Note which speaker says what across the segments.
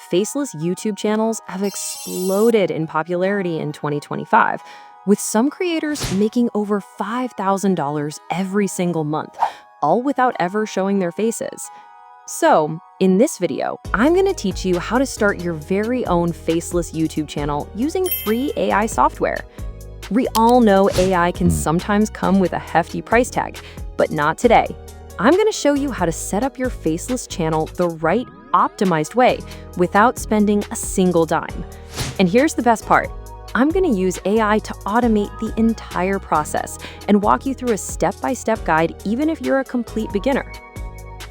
Speaker 1: faceless YouTube channels have exploded in popularity in 2025, with some creators making over $5,000 every single month, all without ever showing their faces. So, in this video, I'm going to teach you how to start your very own faceless YouTube channel using 3 AI software. We all know AI can sometimes come with a hefty price tag, but not today. I'm going to show you how to set up your faceless channel the right, optimized way without spending a single dime. And here's the best part. I'm going to use AI to automate the entire process and walk you through a step-by-step guide even if you're a complete beginner.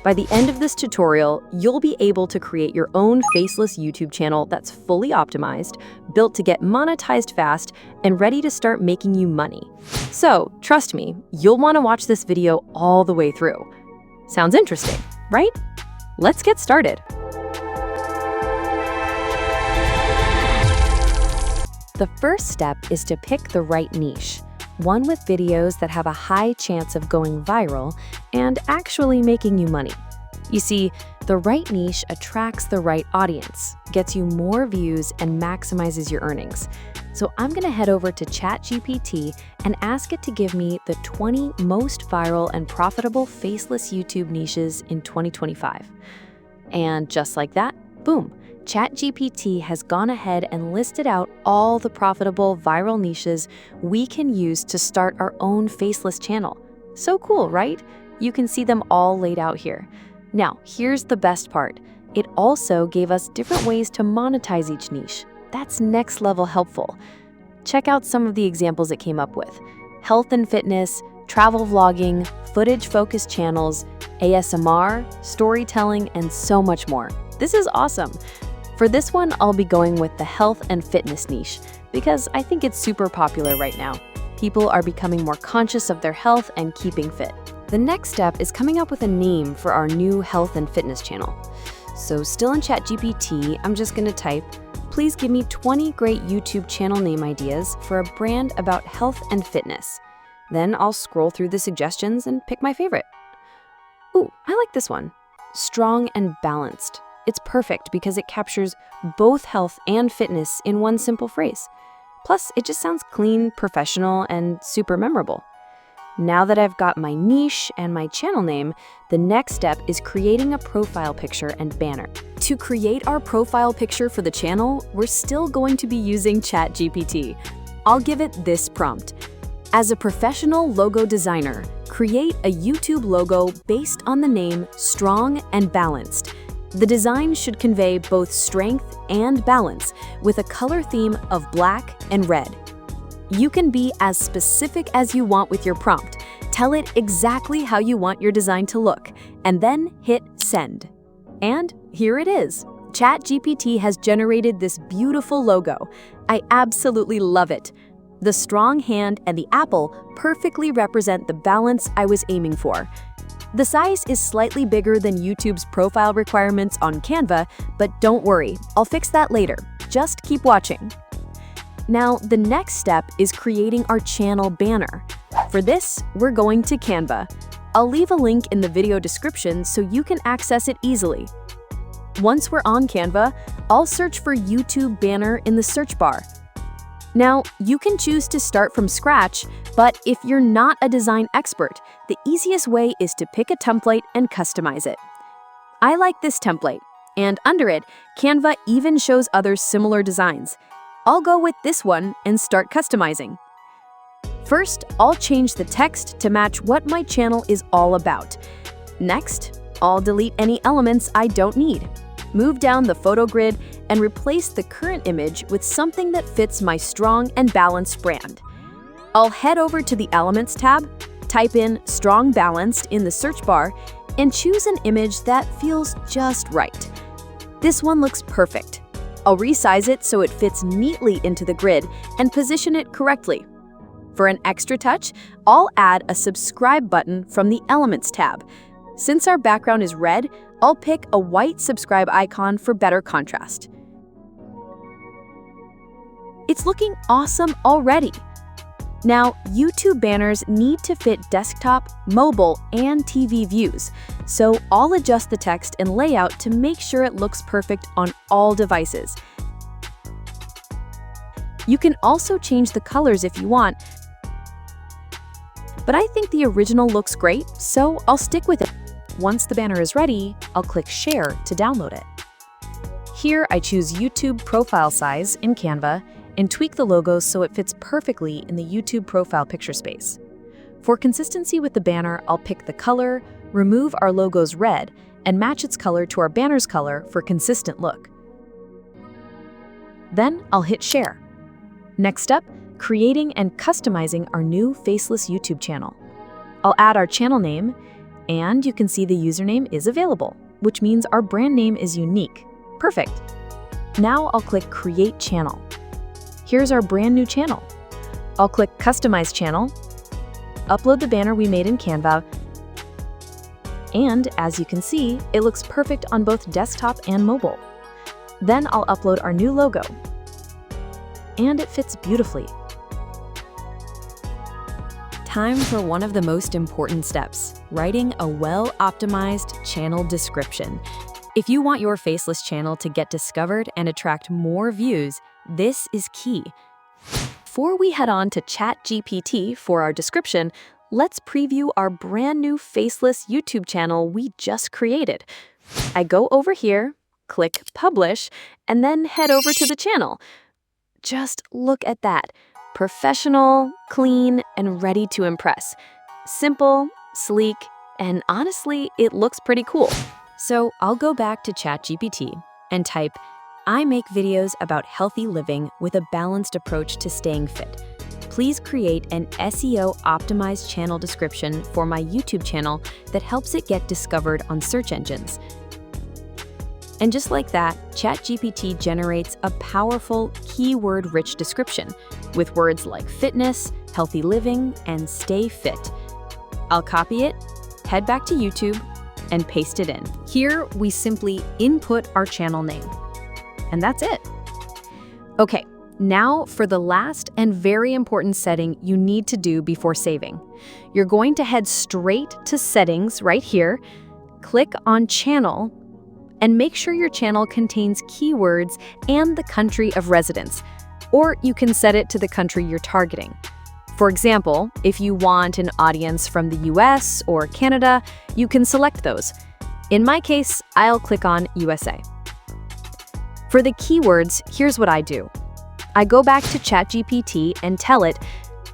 Speaker 1: By the end of this tutorial, you'll be able to create your own faceless YouTube channel that's fully optimized, built to get monetized fast, and ready to start making you money. So, trust me, you'll want to watch this video all the way through. Sounds interesting, right? Let's get started. The first step is to pick the right niche, one with videos that have a high chance of going viral and actually making you money. You see, the right niche attracts the right audience, gets you more views, and maximizes your earnings. So I'm going to head over to ChatGPT and ask it to give me the 20 most viral and profitable faceless YouTube niches in 2025. And just like that, boom, ChatGPT has gone ahead and listed out all the profitable viral niches we can use to start our own faceless channel. So cool, right? You can see them all laid out here. Now, here's the best part. It also gave us different ways to monetize each niche. That's next level helpful. Check out some of the examples it came up with: health and fitness, travel vlogging, footage-focused channels, ASMR, storytelling, and so much more. This is awesome. For this one, I'll be going with the health and fitness niche because I think it's super popular right now. People are becoming more conscious of their health and keeping fit. The next step is coming up with a name for our new health and fitness channel. So still in ChatGPT, I'm just going to type, "Please give me 20 great YouTube channel name ideas for a brand about health and fitness." Then I'll scroll through the suggestions and pick my favorite. Ooh, I like this one. Strong and balanced. It's perfect because it captures both health and fitness in one simple phrase. Plus, it just sounds clean, professional, and super memorable. Now that I've got my niche and my channel name, the next step is creating a profile picture and banner. To create our profile picture for the channel, we're still going to be using ChatGPT. I'll give it this prompt. As a professional logo designer, create a YouTube logo based on the name Strong and Balanced. The design should convey both strength and balance with a color theme of black and red. You can be as specific as you want with your prompt. Tell it exactly how you want your design to look, and then hit send. And here it is. ChatGPT has generated this beautiful logo. I absolutely love it. The strong hand and the apple perfectly represent the balance I was aiming for. The size is slightly bigger than YouTube's profile requirements on Canva, but don't worry, I'll fix that later. Just keep watching. Now, the next step is creating our channel banner. For this, we're going to Canva. I'll leave a link in the video description so you can access it easily. Once we're on Canva, I'll search for YouTube banner in the search bar. Now, you can choose to start from scratch, but if you're not a design expert, the easiest way is to pick a template and customize it. I like this template, and under it, Canva even shows other similar designs. I'll go with this one and start customizing. First, I'll change the text to match what my channel is all about. Next, I'll delete any elements I don't need. Move down the photo grid and replace the current image with something that fits my strong and balanced brand. I'll head over to the Elements tab, type in Strong Balanced in the search bar, and choose an image that feels just right. This one looks perfect. I'll resize it so it fits neatly into the grid and position it correctly. For an extra touch, I'll add a subscribe button from the Elements tab. Since our background is red, I'll pick a white subscribe icon for better contrast. It's looking awesome already. Now, YouTube banners need to fit desktop, mobile, and TV views, so I'll adjust the text and layout to make sure it looks perfect on all devices. You can also change the colors if you want, but I think the original looks great, so I'll stick with it. Once the banner is ready, I'll click Share to download it. Here, I choose YouTube profile size in Canva and tweak the logo so it fits perfectly in the YouTube profile picture space. For consistency with the banner, I'll pick the color, remove our logo's red, and match its color to our banner's color for consistent look. Then I'll hit Share. Next up, creating and customizing our new Faceless YouTube channel. I'll add our channel name, and you can see the username is available, which means our brand name is unique. Perfect. Now I'll click Create Channel. Here's our brand new channel. I'll click Customize Channel, upload the banner we made in Canva, and as you can see, it looks perfect on both desktop and mobile. Then I'll upload our new logo, and it fits beautifully. Time for one of the most important steps, writing a well-optimized channel description. If you want your Faceless channel to get discovered and attract more views, this is key. Before we head on to ChatGPT for our description, let's preview our brand new Faceless YouTube channel we just created. I go over here, click Publish, and then head over to the channel. Just look at that. Professional, clean, and ready to impress. Simple, sleek, and honestly, it looks pretty cool. So I'll go back to ChatGPT and type, "I make videos about healthy living with a balanced approach to staying fit. Please create an SEO-optimized channel description for my YouTube channel that helps it get discovered on search engines." And just like that, ChatGPT generates a powerful, keyword-rich description with words like fitness, healthy living, and stay fit. I'll copy it, head back to YouTube, and paste it in. Here, we simply input our channel name. And that's it. Okay, now for the last and very important setting you need to do before saving. You're going to head straight to Settings right here, click on Channel, and make sure your channel contains keywords and the country of residence, or you can set it to the country you're targeting. For example, if you want an audience from the US or Canada, you can select those. In my case, I'll click on USA. For the keywords, here's what I do. I go back to ChatGPT and tell it,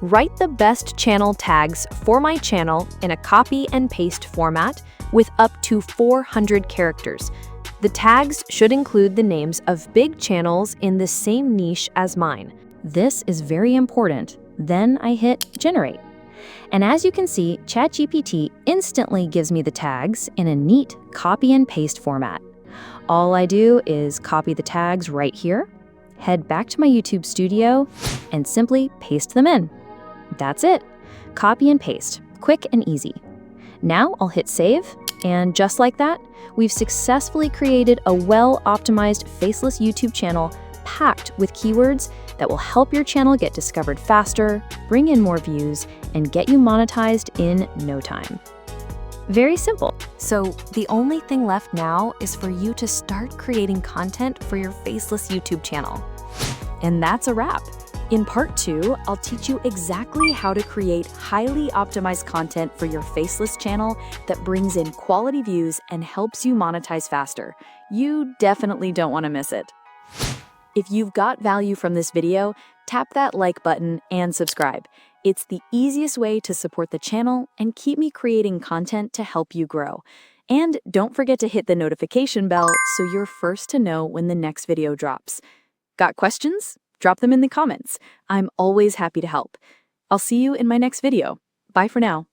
Speaker 1: write the best channel tags for my channel in a copy and paste format with up to 400 characters. The tags should include the names of big channels in the same niche as mine. This is very important. Then I hit Generate. And as you can see, ChatGPT instantly gives me the tags in a neat copy and paste format. All I do is copy the tags right here, head back to my YouTube studio, and simply paste them in. That's it. Copy and paste. Quick and easy. Now I'll hit Save, and just like that, we've successfully created a well-optimized Faceless YouTube channel packed with keywords that will help your channel get discovered faster, bring in more views, and get you monetized in no time. Very simple. So the only thing left now is for you to start creating content for your Faceless YouTube channel. And that's a wrap. In part 2, I'll teach you exactly how to create highly optimized content for your Faceless channel that brings in quality views and helps you monetize faster. You definitely don't want to miss it. If you've got value from this video, tap that like button and subscribe. It's the easiest way to support the channel and keep me creating content to help you grow. And don't forget to hit the notification bell so you're first to know when the next video drops. Got questions? Drop them in the comments. I'm always happy to help. I'll see you in my next video. Bye for now.